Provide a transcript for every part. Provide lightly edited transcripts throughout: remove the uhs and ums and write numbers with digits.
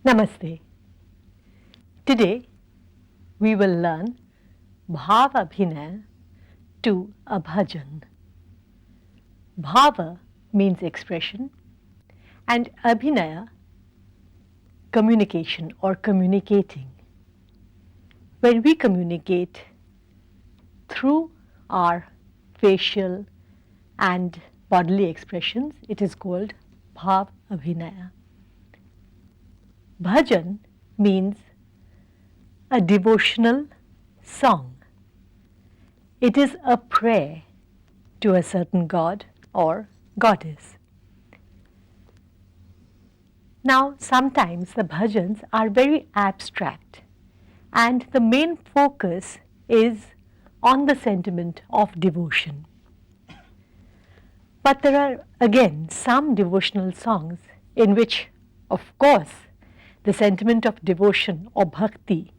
Namaste. Today we will learn Bhav Abhinaya to a bhajan. Bhava means expression and Abhinaya communication or communicating. When we communicate through our facial and bodily expressions, it is called Bhav Abhinaya. Bhajan means a devotional song. It is a prayer to a certain god or goddess. Now, sometimes the bhajans are very abstract and the main focus is on the sentiment of devotion. But there are again some devotional songs in which, of course, the sentiment of devotion or bhakti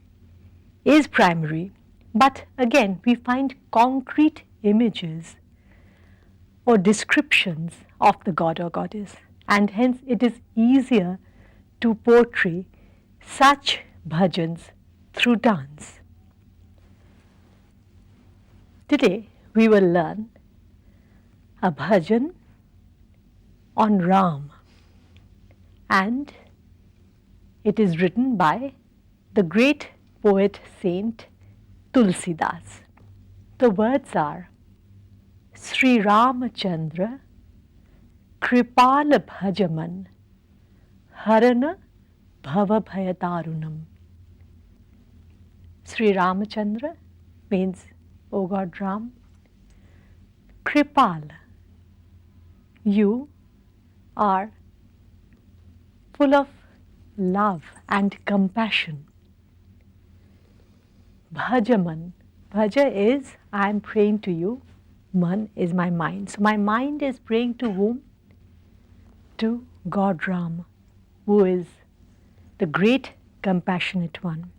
is primary, but again we find concrete images or descriptions of the god or goddess, and hence it is easier to portray such bhajans through dance. Today we will learn a bhajan on Ram, and it is written by the great poet saint Tulsidas. The words are Sri Ramachandra Kripala Bhajaman Harana Bhava Bhayatarunam. Sri Ramachandra means, O God Ram, Kripal, you are full of love and compassion. Bhajaman, bhaja is I am praying to you, man is my mind. So my mind is praying to whom? To God Ram, who is the great compassionate one.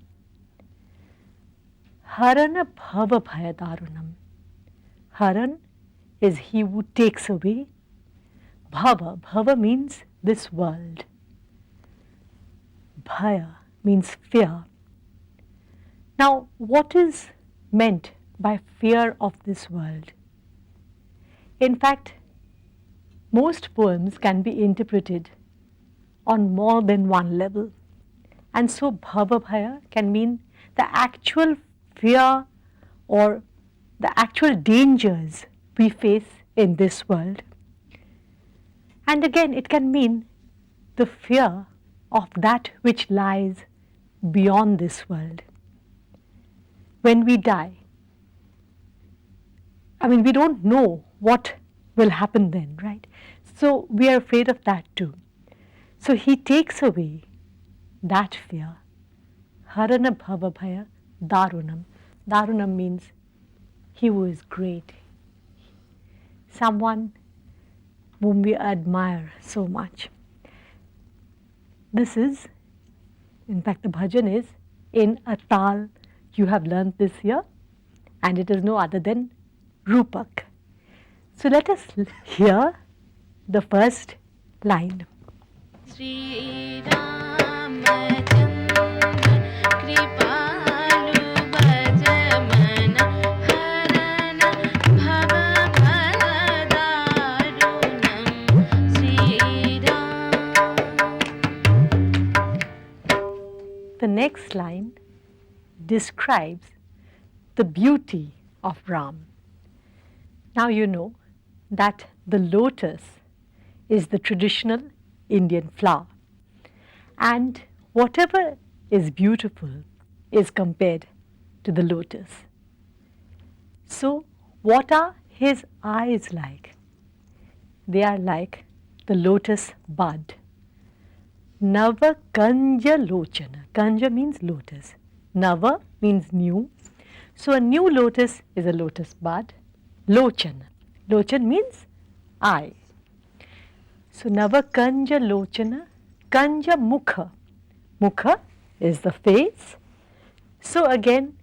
Harana bhava bhayadarunam. Haran is he who takes away. Bhava, bhava means this world. Bhaya means fear. Now, what is meant by fear of this world? In fact, most poems can be interpreted on more than one level. And so bhava bhaya can mean the actual fear or the actual dangers we face in this world. And again, it can mean the fear of that which lies beyond this world. When we die, we don't know what will happen then, right? So we are afraid of that too. So he takes away that fear. Harana bhava bhaya darunam. Darunam means he who is great, someone whom we admire so much. This is, in fact, the bhajan is in a tal. You have learned this here, and it is no other than Rupak. So let us hear the first line. Sri Ramachandra Kripalu Bhajamana Harana Bhava Bhayadarunam. Sri next line describes the beauty of Ram. Now you know that the lotus is the traditional Indian flower, and whatever is beautiful is compared to the lotus. So, what are his eyes like? They are like the lotus bud. Nava Kanja Lochana. Kanja means lotus. Nava means new. So, a new lotus is a lotus bud. Lochana. Lochan means eye. So, Nava Kanja Lochana. Kanja Mukha. Mukha is the face. So, again,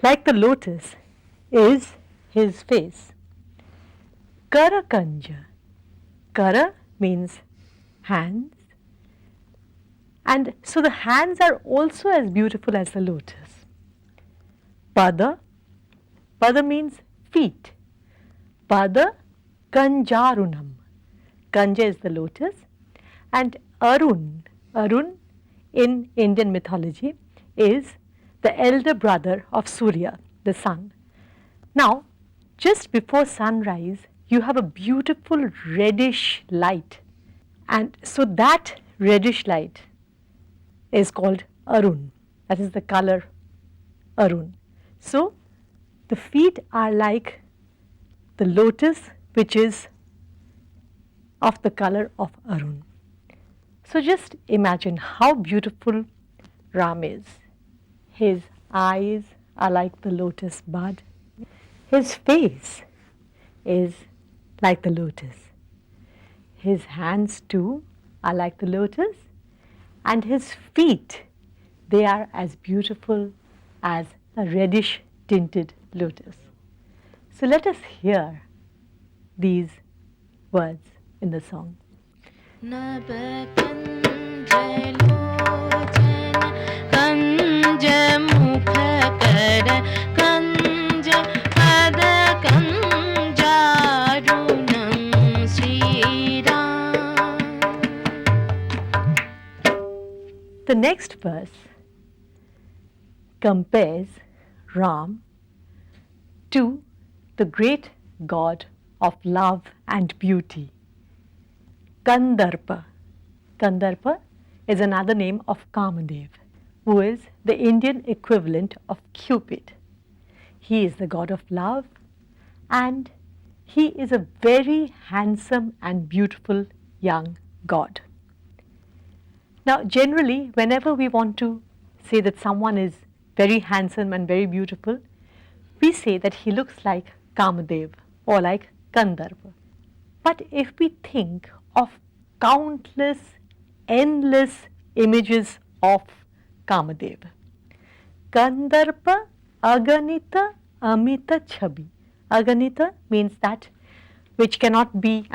like the lotus is his face. Kara Kanja. Kara means hands. And so the hands are also as beautiful as the lotus. Pada. Pada means feet. Pada Kanjarunam. Kanja is the lotus. And Arun. Arun in Indian mythology is the elder brother of Surya, the sun. Now, just before sunrise, you have a beautiful reddish light. And so that reddish light is called Arun. That is the color Arun. So, the feet are like the lotus, which is of the color of Arun. So, just imagine how beautiful Ram is. His eyes are like the lotus bud. His face is like the lotus. His hands too are like the lotus, and his feet, they are as beautiful as a reddish tinted lotus. So let us hear these words in the song. The next verse compares Ram to the great god of love and beauty, Kandarpa. Kandarpa is another name of Kamadev, who is the Indian equivalent of Cupid. He is the god of love, and he is a very handsome and beautiful young god. Now, generally, whenever we want to say that someone is very handsome and very beautiful, we say that he looks like Kamadev or like Kandarpa. But if we think of countless, endless images of Kamadev, Kandarpa Aganita Amita Chabi. Aganita means that which cannot be,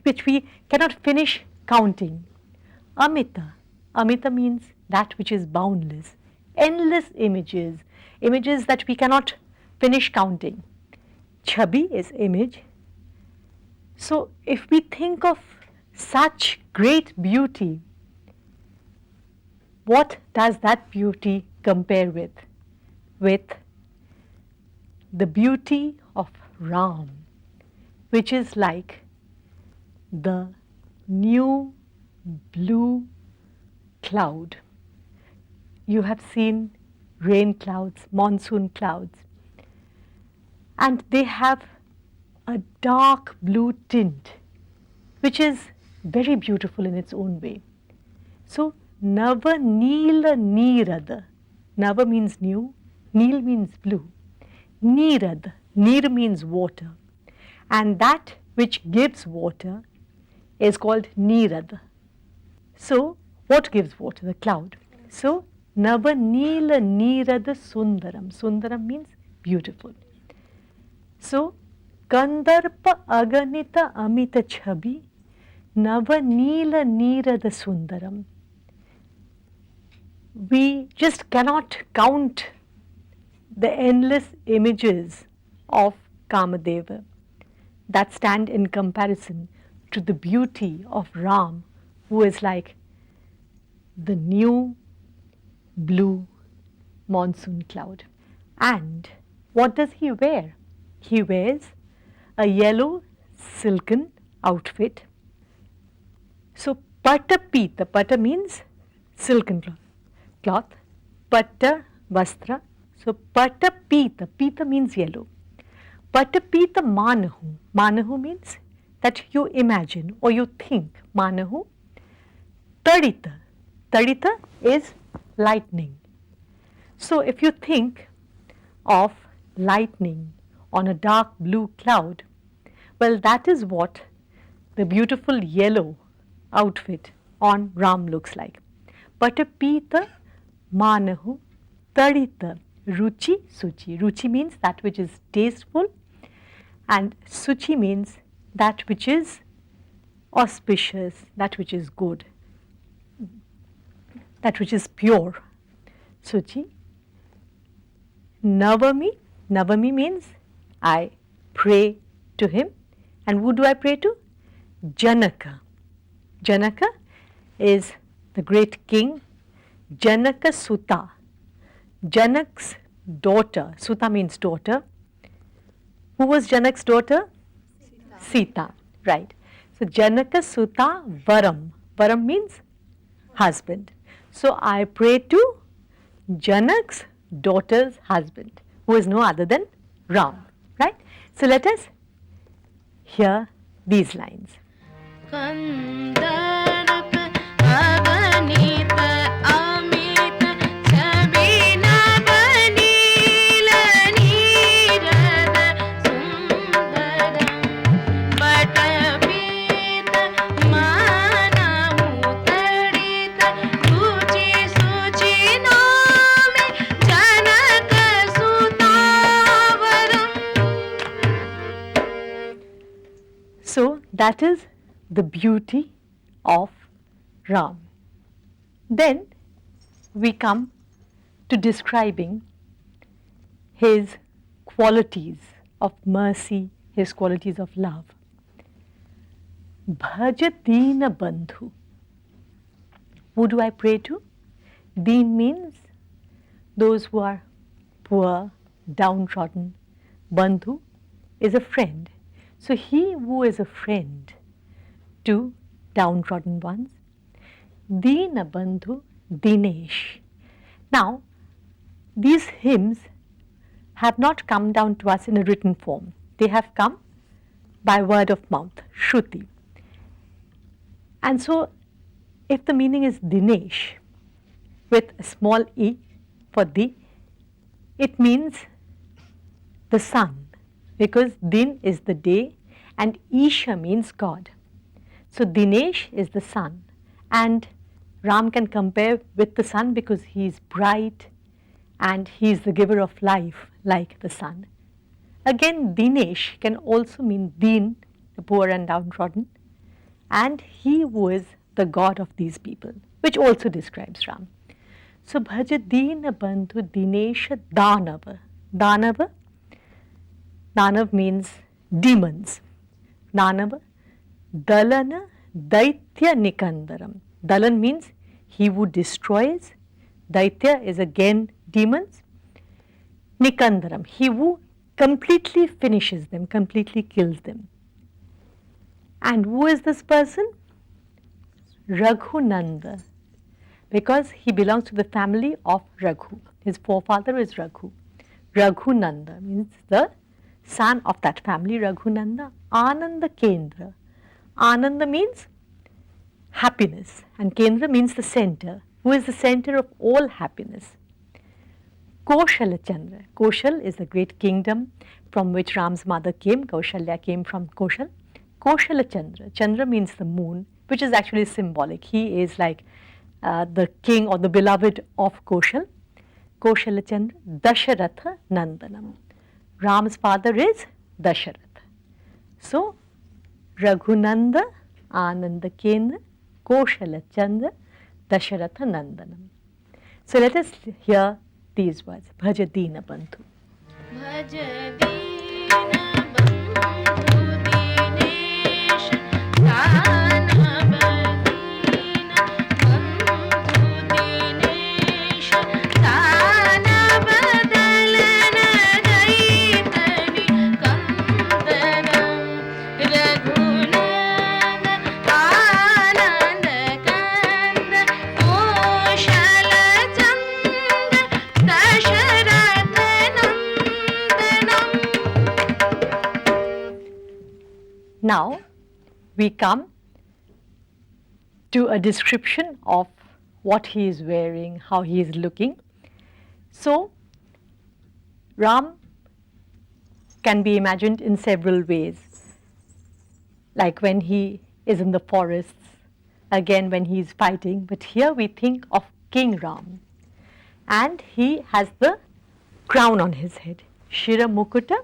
which we cannot finish counting. Amita. Amita means that which is boundless. Endless images, images that we cannot finish counting. Chabi is image. So if we think of such great beauty, what does that beauty compare with? With the beauty of Ram, which is like the new blue cloud. You have seen rain clouds, monsoon clouds, and they have a dark blue tint, which is very beautiful in its own way. So, Nava Neela Neerada. Nava means new, Neel means blue. Neerad, Neer means water, and that which gives water is called Neerad. So, what gives water? The cloud. So, Nava Neela Neerada Sundaram. Sundaram means beautiful. So, Kandarpa Aganita Amita Chabi Nava Neela Neerada Sundaram. We just cannot count the endless images of Kamadeva that stand in comparison to the beauty of Ram, who is like the new blue monsoon cloud. And what does he wear? He wears a yellow silken outfit. So patta pita, patta means silken cloth, patta vastra. So patta pita, pita means yellow. Patta pita manahu, manahu means that you imagine or you think, manahu. Tadita, tadita is lightning. So if you think of lightning on a dark blue cloud, well, that is what the beautiful yellow outfit on Ram looks like. Patapita manahu tadita ruchi suchi. Ruchi means that which is tasteful, and suchi means that which is auspicious, that which is good, that which is pure. Suchi. Navami, Navami means I pray to him. And who do I pray to? Janaka. Janaka is the great king. Janaka Suta. Janak's daughter. Suta means daughter. Who was Janak's daughter? Sita. Right. So Janaka Suta Varam. Varam means husband. So I pray to Janak's daughter's husband, who is no other than Ram. Right. So let us hear these lines. So that is the beauty of Ram. Then we come to describing his qualities of mercy, his qualities of love. Bhaja Deena Bandhu. Who do I pray to? Deen means those who are poor, downtrodden. Bandhu is a friend. So he who is a friend to downtrodden ones. Deena Bandhu Dinesh. Now, these hymns have not come down to us in a written form. They have come by word of mouth, Shruti. And so, if the meaning is Dinesh with a small e for Di, it means the sun, because Din is the day and Isha means God. So Dinesh is the sun, and Ram can compare with the sun because he is bright and he is the giver of life like the sun. Again, Dinesh can also mean Din, the poor and downtrodden, and he who is the God of these people, which also describes Ram. So Bhaja Deena Bandhu Dinesha Danava. Danava, Danav means demons. Danava, Dalana Daitya Nikandaram. Dalan means he who destroys. Daitya is again demons. Nikandaram, he who completely finishes them, completely kills them. And who is this person? Raghunanda, because he belongs to the family of Raghu. His forefather is Raghu. Raghunanda means the son of that family, Raghunanda. Ananda Kendra. Ananda means happiness, and Kendra means the center. Who is the center of all happiness? Koshala Chandra. Koshal is the great kingdom from which Ram's mother came. Kaushalya came from Koshal. Koshala Chandra. Chandra means the moon, which is actually symbolic. He is like the king or the beloved of Koshal. Koshala Chandra. Dasharatha Nandanam. Ram's father is Dasharatha. So, Raghunanda, Ananda Kendra, Koshala Chandra, Dasharatha Nandanam. So let us hear these words. Bhaja Deena Bandhu. Bhaja Deena Bandhu Dinesh Dana Bandhu Dinesh Now we come to a description of what he is wearing, how he is looking. So Ram can be imagined in several ways, like when he is in the forests, again when he is fighting, but here we think of King Ram, and he has the crown on his head, Shira Mukuta,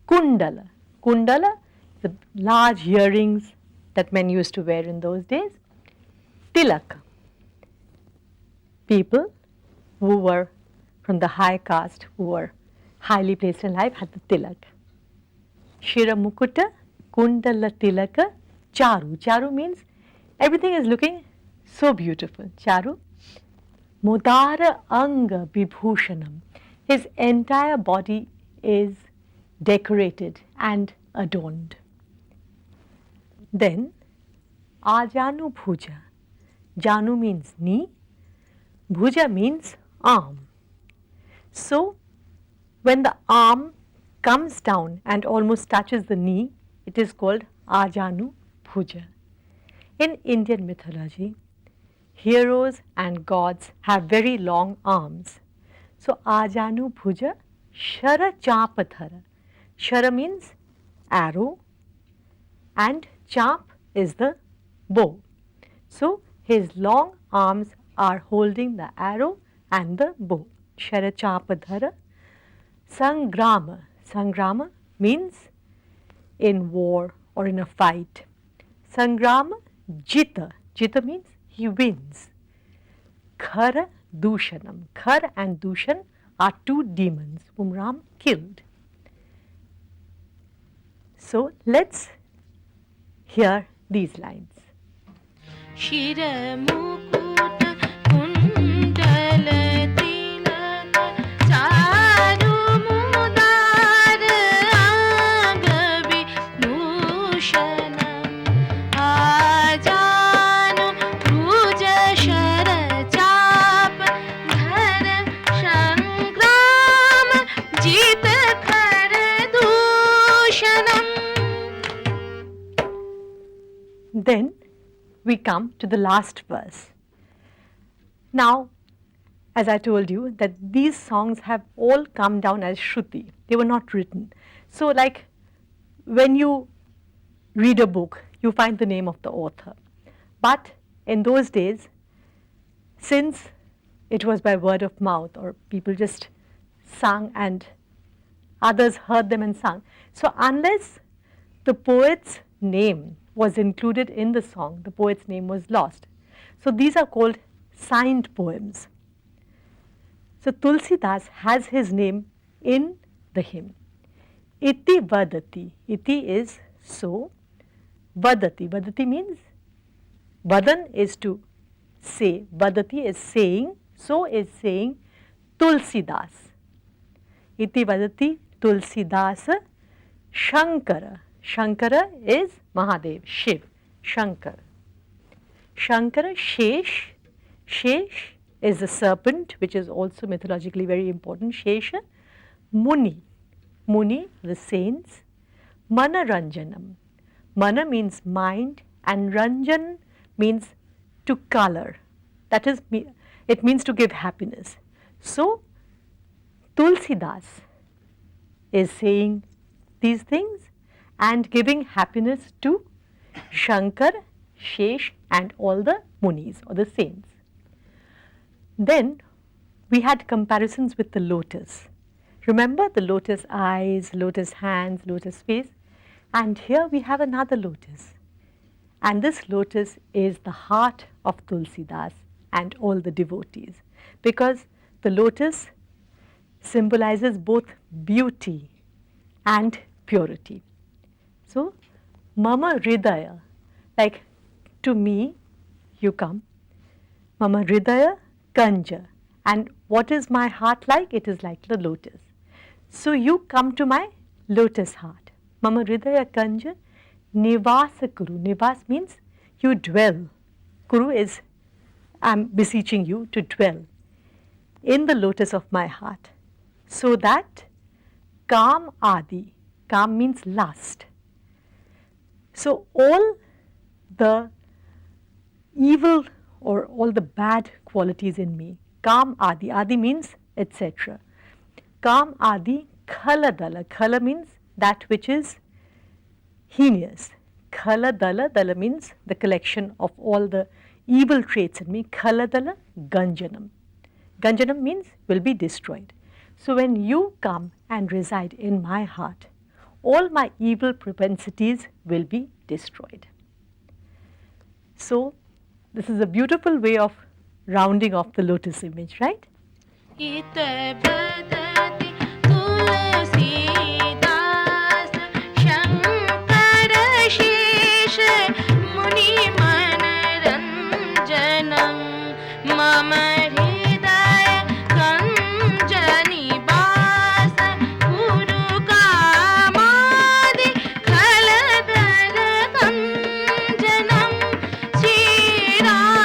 Kundala. Kundala, the large earrings that men used to wear in those days. Tilak, people who were from the high caste, who were highly placed in life, had the tilak. Shira Mukuta, Kundala Tilaka, Charu. Charu means everything is looking so beautiful. Charu. Mudara Anga Vibhushanam. His entire body is decorated and adorned. Then Ajanu Bhuja. Janu means knee, Bhuja means arm. So when the arm comes down and almost touches the knee, it is called Ajanu Bhuja. In Indian mythology, heroes and gods have very long arms. So Ajanu Bhuja, Shara Chapathara. Shara means arrow and Chap is the bow. So his long arms are holding the arrow and the bow. Shara Chapadhara. Sangrama. Sangrama means in war or in a fight. Sangrama Jita. Jita means he wins. Khara Dushanam. Khar and Dushan are two demons whom Ram killed. So let's hear these lines. Shira Mukuta Kundala Tilaka Charu Mudara Anga Vibhushanam Ajanu Bhuja Shara Chap Dhara Sangrama Jita Khara Dushanam. Then we come to the last verse. Now, as I told you, that these songs have all come down as Shruti. They were not written. So like when you read a book, you find the name of the author. But in those days, since it was by word of mouth or people just sung and others heard them and sung. So unless the poet's name was included in the song, the poet's name was lost. So these are called signed poems. So Tulsidas has his name in the hymn. Iti vadati. Iti is so. Vadati. Vadati means vadan is to say. Vadati is saying. So is saying Tulsidas. Iti vadati Tulsidas Shankara. Shankara is Mahadev, Shiv, Shankar. Shankara, Shesh. Shesh is the serpent, which is also mythologically very important. Shesha, Muni. Muni, the saints. Mana Ranjanam. Mana means mind and Ranjan means to color. That is, it means to give happiness. So, Tulsidas is saying these things and giving happiness to Shankar, Shesh and all the Munis or the saints. Then we had comparisons with the lotus. Remember the lotus eyes, lotus hands, lotus face, and here we have another lotus. And this lotus is the heart of Tulsidas and all the devotees, because the lotus symbolizes both beauty and purity. So, Mama Hridaya, like to me, you come. Mama Hridaya Kanja. And what is my heart like? It is like the lotus. So, you come to my lotus heart. Mama Hridaya Kanja Nivasa Kuru. Nivas means you dwell. Kuru is, I am beseeching you to dwell in the lotus of my heart. So that Kam Adi. Kam means lust. So all the evil or all the bad qualities in me, kam adi, adi means etc. Kam adi khala dala, khala means that which is heinous. Khala dala, dala means the collection of all the evil traits in me. Khala dala ganjanam. Ganjanam means will be destroyed. So when you come and reside in my heart, all my evil propensities will be destroyed. So this is a beautiful way of rounding off the lotus image, right? इत बदति तुलसीदास शंकर शेष मुनि मनरंजनम मम हृदय कंज निवास गुरु कामादि खलदल कंजनम Shri Ram.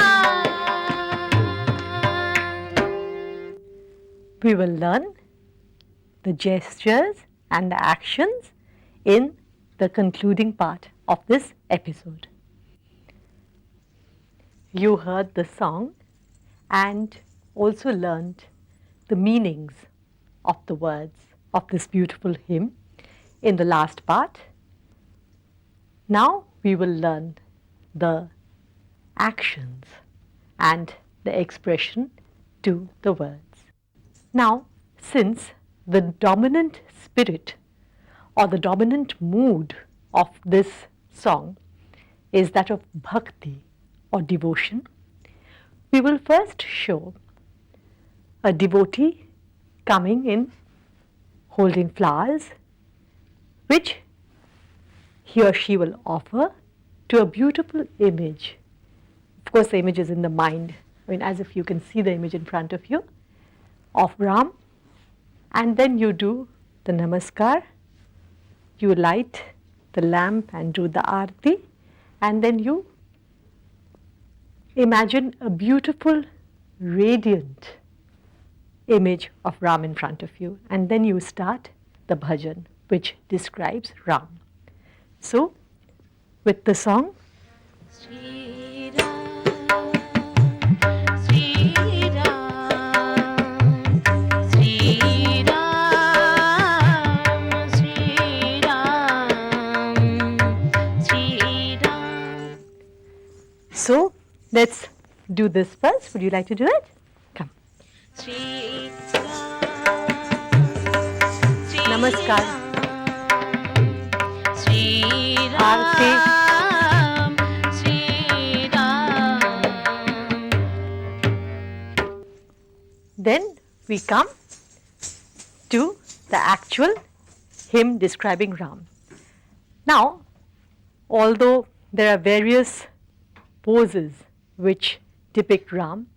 We will learn the gestures and the actions in the concluding part of this episode. You heard the song and also learned the meanings of the words of this beautiful hymn in the last part. Now we will learn the actions and the expression to the words. Now, since the dominant spirit or the dominant mood of this song is that of bhakti or devotion, we will first show a devotee coming in holding flowers, which he or she will offer to a beautiful image. Of course, the image is in the mind, as if you can see the image in front of you, of Ram, and then you do the namaskar, you light the lamp and do the arti, and then you imagine a beautiful, radiant image of Ram in front of you, and then you start the bhajan, which describes Ram. So, with the song, Shri Ram, Shri Ram, Shri Ram, Shri Ram, Shri Ram. so let's do this first. Would you like to do it? Come. Shri Ram, Shri Namaskar. Ram, Shri Aarti. Ram, Shri Ram. Then we come to the actual hymn describing Ram. Now, although there are various poses which depict Ram,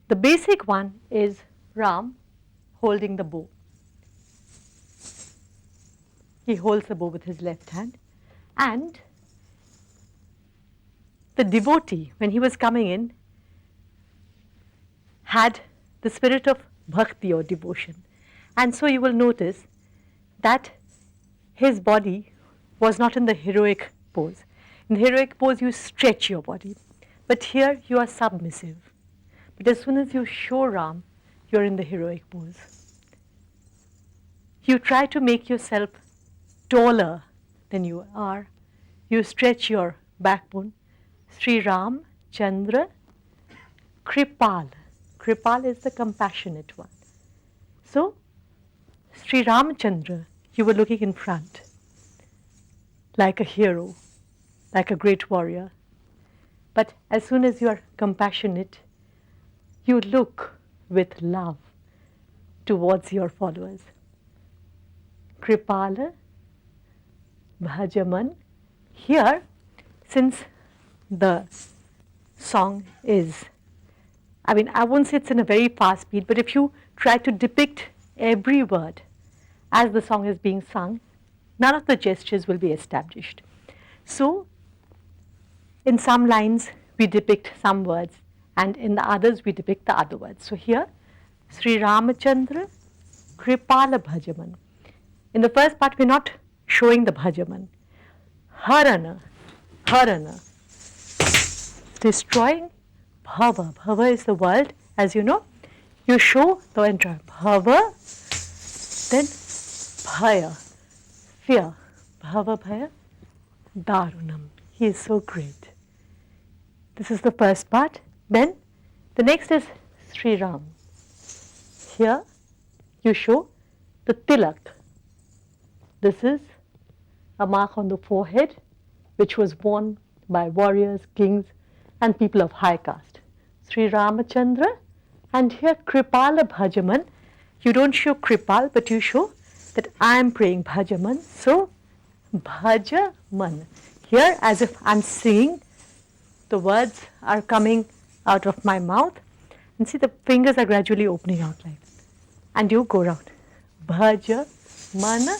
the basic one is Ram holding the bow. He holds the bow with his left hand, and the devotee, when he was coming in, had the spirit of bhakti or devotion. And so you will notice that his body was not in the heroic pose. In the heroic pose, you stretch your body, but here you are submissive. But as soon as you show Ram, you are in the heroic pose. You try to make yourself taller than you are. You stretch your backbone. Sri Ram Chandra Kripal. Kripal is the compassionate one. So, Sri Ramchandra, you were looking in front like a hero, like a great warrior. But as soon as you are compassionate, you look with love towards your followers. Kripala Bhajaman. Here, since the song is, I won't say it's in a very fast speed, but if you try to depict every word as the song is being sung, none of the gestures will be established. So, in some lines we depict some words, and in the others we depict the other words. So here, Sri Ramachandra Kripala Bhajaman. In the first part, we're not showing the Bhajaman. Harana, Harana. Destroying bhava. Bhava is the world, as you know. You show the entire bhava, then bhaya, fear. Bhava bhaya, darunam. He is so great. This is the first part. Then the next is Sri Ram. Here you show the tilak. This is a mark on the forehead which was worn by warriors, kings and people of high caste. Sri Ramachandra, and here Kripala Bhajaman. You don't show Kripal, but you show that I am praying Bhajaman. So Bhajaman. Here, as if I'm singing, the words are coming out of my mouth. And see, the fingers are gradually opening out like that. And you go round. Bhajamana,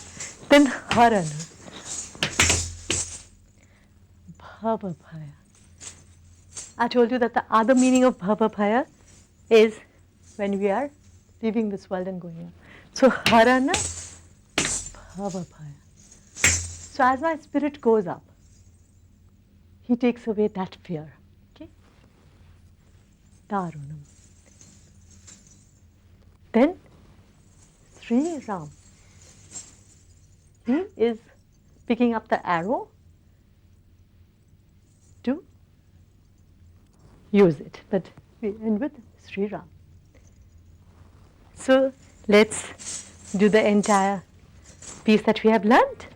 then Harana. Bhavabhaya. I told you that the other meaning of Bhavabhaya is when we are leaving this world and going on. So Harana, Bhavabhaya. So as my spirit goes up, he takes away that fear. Okay? Darunam. Then Sri Ram. He is picking up the arrow to use it. But we end with Sri Ram. So let's do the entire piece that we have learnt.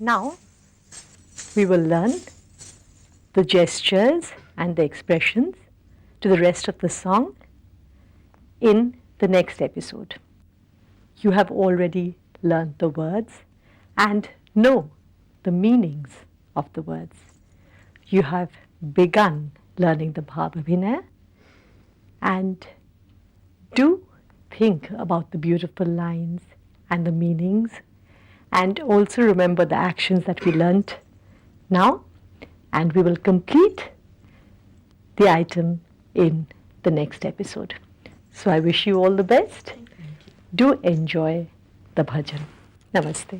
Now we will learn the gestures and the expressions to the rest of the song in the next episode. You have already learned the words and know the meanings of the words. You have begun learning the Bhava Vinaya, and do think about the beautiful lines and the meanings, and also remember the actions that we learnt now, and we will complete the item in the next episode. So I wish you all the best. Do enjoy the bhajan. Namaste.